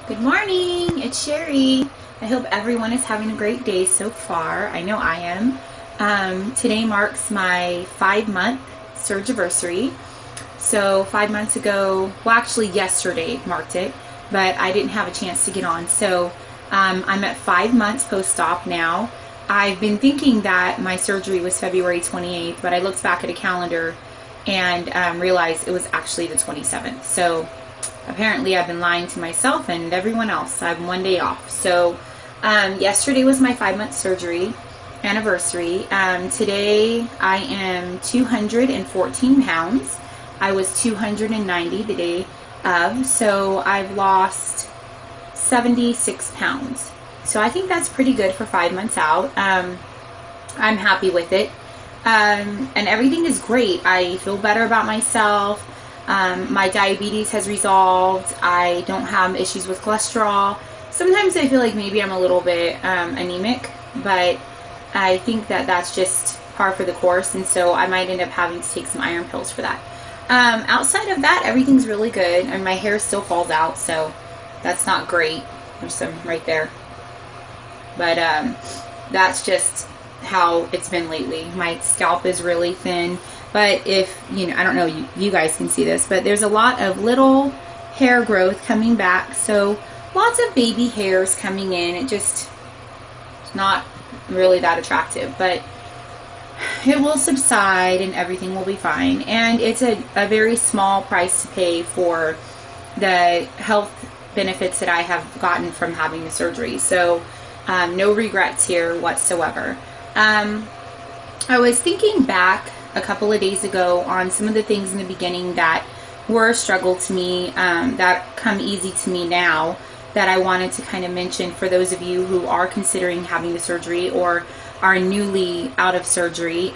Good morning, it's Sherry. I hope everyone is having a great day so far. I know I am. Today marks my 5-month surgiversary. So 5 months ago, well actually yesterday marked it, but I didn't have a chance to get on. So I'm at 5 months post-op now. I've been thinking that my surgery was February 28th, but I looked back at a calendar and realized it was actually the 27th. So apparently I've been lying to myself and everyone else. I have 1 day off. So yesterday was my 5-month surgery anniversary. Today I am 214 pounds. I was 290 the day of. So I've lost 76 pounds. So I think that's pretty good for 5 months out. I'm happy with it. And everything is great. I feel better about myself. My diabetes has resolved. I don't have issues with cholesterol. Sometimes I feel like maybe I'm a little bit anemic, but I think that that's just par for the course, and so I might end up having to take some iron pills for that. Outside of that, everything's really good, and my hair still falls out, so that's not great. There's some right there. But that's just how it's been lately. My scalp is really thin. But if, I don't know, you guys can see this, but there's a lot of little hair growth coming back. So lots of baby hairs coming in. It just, it's not really that attractive, but it will subside and everything will be fine. And it's a very small price to pay for the health benefits that I have gotten from having the surgery. So no regrets here whatsoever. I was thinking back a couple of days ago on some of the things in the beginning that were a struggle to me, that come easy to me now, that I wanted to kind of mention for those of you who are considering having the surgery or are newly out of surgery.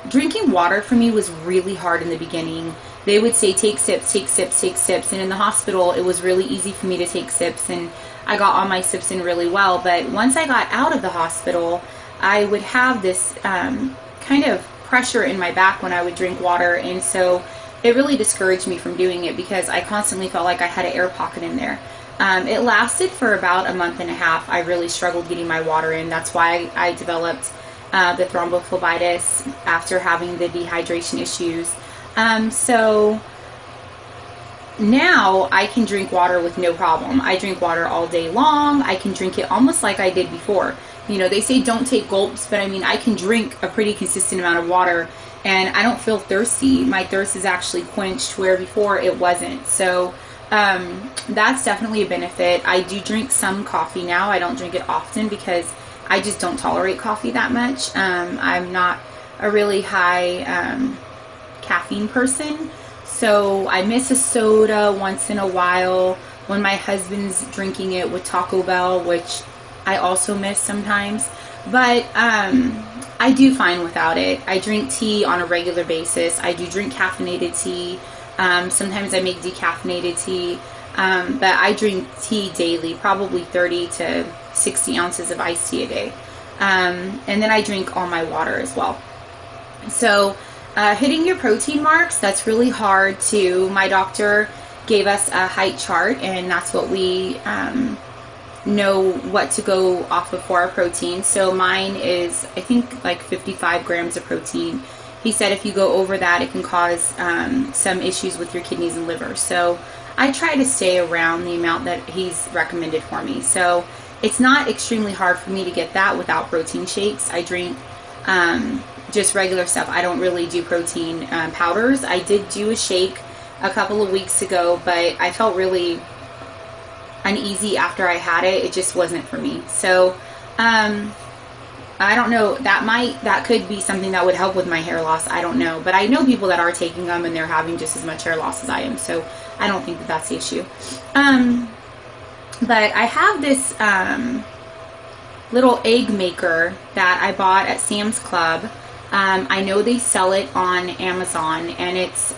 Drinking water for me was really hard in the beginning. They would say take sips, take sips, take sips, and in the hospital it was really easy for me to take sips, and I got all my sips in really well. But once I got out of the hospital, I would have this kind of pressure in my back when I would drink water, and so it really discouraged me from doing it because I constantly felt like I had an air pocket in there. It lasted for about a month and a half. I really struggled getting my water in. That's why I developed the thrombophlebitis after having the dehydration issues. So now I can drink water with no problem. I drink water all day long. I can drink it almost like I did before. They say don't take gulps, but I mean, I can drink a pretty consistent amount of water and I don't feel thirsty. My thirst is actually quenched where before it wasn't. So that's definitely a benefit. I do drink some coffee now. I don't drink it often because I just don't tolerate coffee that much. I'm not a really high caffeine person. So I miss a soda once in a while when my husband's drinking it with Taco Bell, which I also miss sometimes, but I do fine without it. I drink tea on a regular basis. I do drink caffeinated tea. Sometimes I make decaffeinated tea, but I drink tea daily, probably 30 to 60 ounces of iced tea a day. And then I drink all my water as well. So hitting your protein marks, that's really hard too. My doctor gave us a height chart, and that's what we know what to go off of for our protein. So mine is, I think, like 55 grams of protein. He said if you go over that, it can cause some issues with your kidneys and liver. So I try to stay around the amount that he's recommended for me. So it's not extremely hard for me to get that without protein shakes. I drink just regular stuff. I don't really do protein powders. I did do a shake a couple of weeks ago, but I felt really uneasy after I had it. It just wasn't for me. So I don't know, that could be something that would help with my hair loss. I don't know, but I know people that are taking them and they're having just as much hair loss as I am, so I don't think that that's the issue. But I have this little egg maker that I bought at Sam's Club. I know they sell it on Amazon, and it's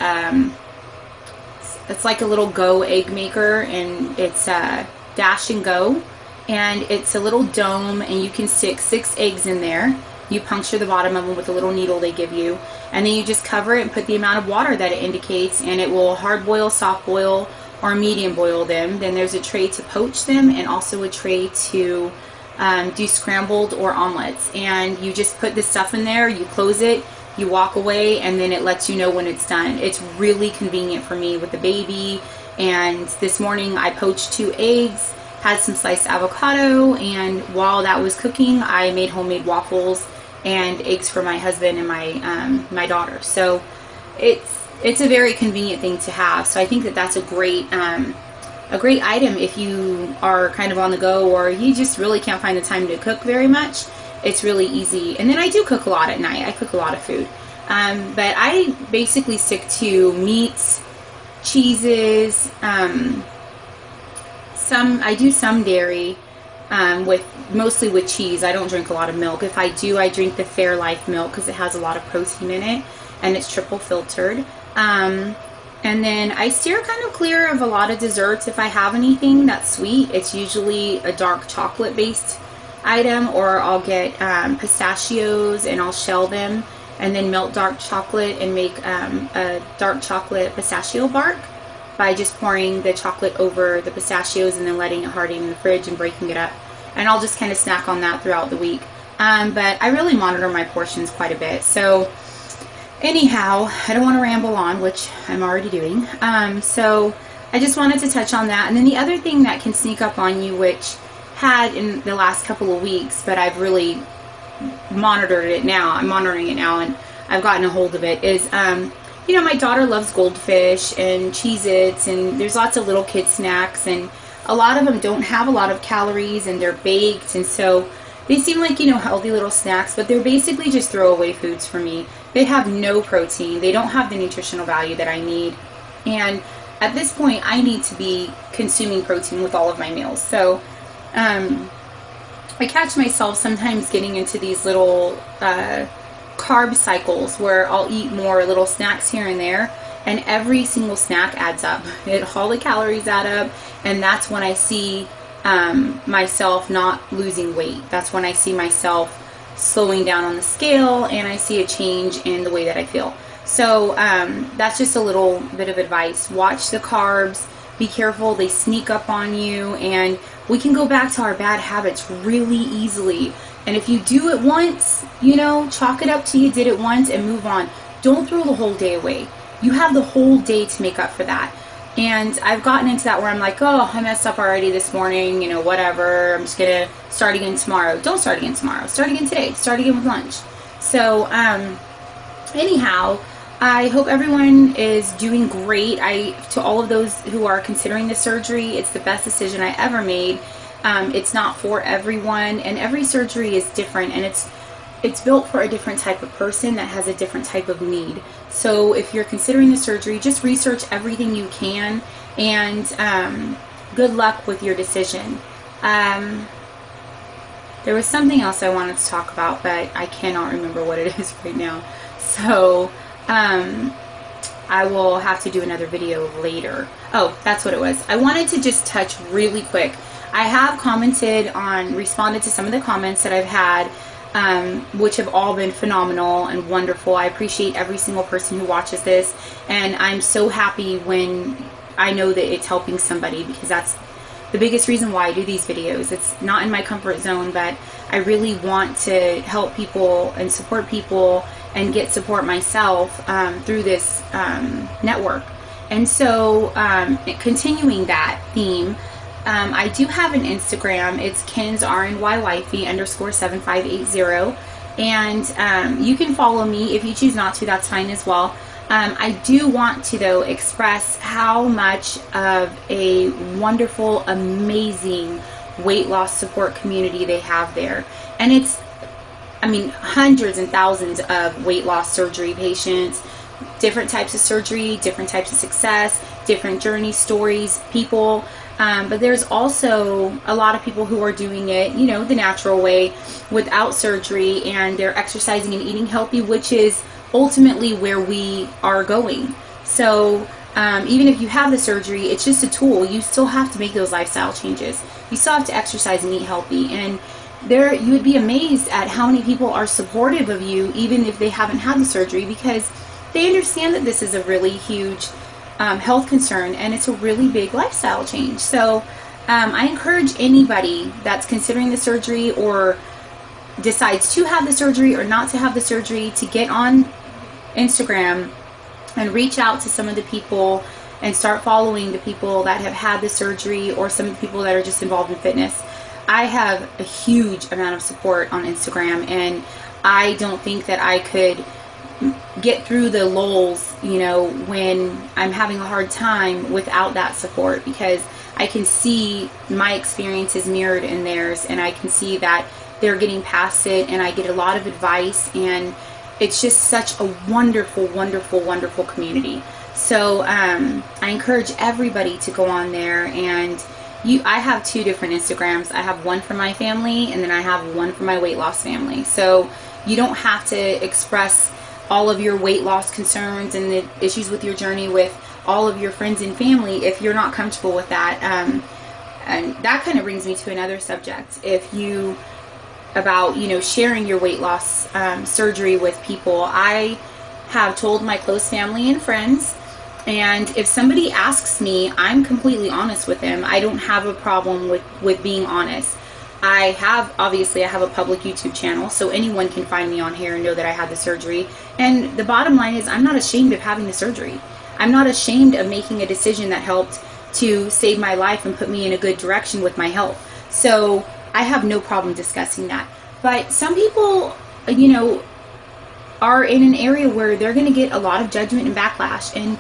like a little Go egg maker, and it's Dash and Go, and it's a little dome, and you can stick 6 eggs in there. You puncture the bottom of them with a little needle they give you, and then you just cover it and put the amount of water that it indicates, and it will hard boil, soft boil, or medium boil them. Then there's a tray to poach them, and also a tray to do scrambled or omelets. And you just put the stuff in there, you close it, you walk away, and then it lets you know when it's done. It's really convenient for me with the baby. And this morning I poached 2 eggs, had some sliced avocado, and while that was cooking, I made homemade waffles and eggs for my husband and my daughter. So it's a very convenient thing to have. So I think that that's a great item if you are kind of on the go, or you just really can't find the time to cook very much. It's really easy. And then I do cook a lot at night. I cook a lot of food. But I basically stick to meats, cheeses, I do some dairy, mostly with cheese. I don't drink a lot of milk. If I do, I drink the Fairlife milk because it has a lot of protein in it, and it's triple filtered. And then I steer kind of clear of a lot of desserts. If I have anything that's sweet, it's usually a dark chocolate based item, or I'll get pistachios and I'll shell them and then melt dark chocolate and make a dark chocolate pistachio bark by just pouring the chocolate over the pistachios and then letting it harden in the fridge and breaking it up. And I'll just kind of snack on that throughout the week. But I really monitor my portions quite a bit. So anyhow, I don't want to ramble on, which I'm already doing. So I just wanted to touch on that. And then the other thing that can sneak up on you, which had in the last couple of weeks, but I've really monitored it now. I'm monitoring it now, and I've gotten a hold of it, is you know, my daughter loves goldfish and Cheez-Its, and there's lots of little kid snacks, and a lot of them don't have a lot of calories, and they're baked, and so they seem like, you know, healthy little snacks, but they're basically just throwaway foods for me. They have no protein. They don't have the nutritional value that I need. And at this point, I need to be consuming protein with all of my meals. So I catch myself sometimes getting into these little carb cycles where I'll eat more little snacks here and there, and every single snack adds up. All the calories add up, and that's when I see myself not losing weight. That's when I see myself slowing down on the scale, and I see a change in the way that I feel. So that's just a little bit of advice. Watch the carbs. Be careful. They sneak up on you, and we can go back to our bad habits really easily. And if you do it once, you know, chalk it up to you did it once and move on. Don't throw the whole day away. You have the whole day to make up for that. And I've gotten into that where I'm like, oh, I messed up already this morning, you know, whatever. I'm just going to start again tomorrow. Don't start again tomorrow. Start again today. Start again with lunch. So, anyhow, I hope everyone is doing great. To all of those who are considering the surgery, it's the best decision I ever made. It's not for everyone, and every surgery is different, and it's built for a different type of person that has a different type of need. So if you're considering the surgery, just research everything you can, and good luck with your decision. There was something else I wanted to talk about, but I cannot remember what it is right now. So I will have to do another video later. Oh, that's what it was. I wanted to just touch really quick. I have responded to some of the comments that I've had, which have all been phenomenal and wonderful. I appreciate every single person who watches this, and I'm so happy when I know that it's helping somebody, because that's the biggest reason why I do these videos. It's not in my comfort zone, but I really want to help people and support people and get support myself through this network. And so continuing that theme, I do have an Instagram. It's KensRNYWifey_7580, and you can follow me. If you choose not to, that's fine as well. I do want to, though, express how much of a wonderful, amazing weight loss support community they have there. And it's, I mean, hundreds and thousands of weight loss surgery patients, different types of surgery, different types of success, different journey stories, people. But there's also a lot of people who are doing it, you know, the natural way without surgery, and they're exercising and eating healthy, which is ultimately where we are going. So even if you have the surgery, it's just a tool. You still have to make those lifestyle changes. You still have to exercise and eat healthy. And you would be amazed at how many people are supportive of you, even if they haven't had the surgery, because they understand that this is a really huge health concern, and it's a really big lifestyle change. So I encourage anybody that's considering the surgery or decides to have the surgery or not to have the surgery to get on Instagram and reach out to some of the people and start following the people that have had the surgery or some of the people that are just involved in fitness. I have a huge amount of support on Instagram, and I don't think that I could get through the lulls, you know, when I'm having a hard time without that support, because I can see my experiences mirrored in theirs, and I can see that they're getting past it, and I get a lot of advice, and it's just such a wonderful, wonderful, wonderful community. So I encourage everybody to go on there, and I have 2 different Instagrams. I have one for my family, and then I have one for my weight loss family. So you don't have to express all of your weight loss concerns and the issues with your journey with all of your friends and family if you're not comfortable with that. And that kind of brings me to another subject. About, you know, sharing your weight loss surgery with people. I have told my close family and friends, and if somebody asks me, I'm completely honest with them. I don't have a problem with being honest. I have a public YouTube channel, so anyone can find me on here and know that I had the surgery. And the bottom line is, I'm not ashamed of having the surgery. I'm not ashamed of making a decision that helped to save my life and put me in a good direction with my health. So I have no problem discussing that. But some people, you know, are in an area where they're going to get a lot of judgment and backlash. And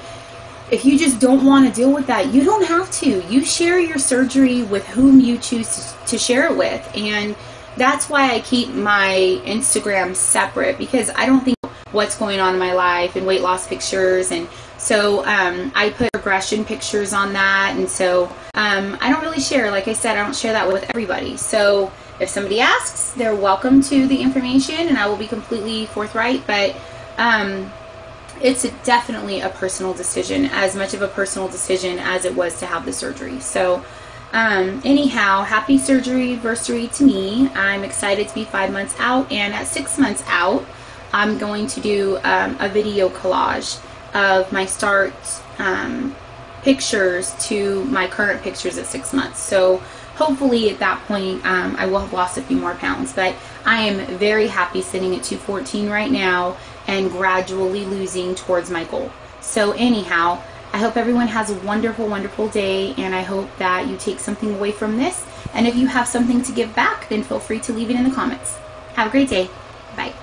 if you just don't want to deal with that, you don't have to. You share your surgery with whom you choose to share it with. And that's why I keep my Instagram separate, because I don't think what's going on in my life and weight loss pictures. And so I put regression pictures on that. And so I don't really share, like I said, I don't share that with everybody. So if somebody asks, they're welcome to the information, and I will be completely forthright. But it's definitely a personal decision, as much of a personal decision as it was to have the surgery. So anyhow, happy surgery anniversary to me. I'm excited to be 5 months out, and at 6 months out, I'm going to do a video collage of my start pictures to my current pictures at 6 months. So hopefully at that point I will have lost a few more pounds, but I am very happy sitting at 214 right now and gradually losing towards my goal. So anyhow, I hope everyone has a wonderful, wonderful day, and I hope that you take something away from this. And if you have something to give back, then feel free to leave it in the comments. Have a great day. Bye.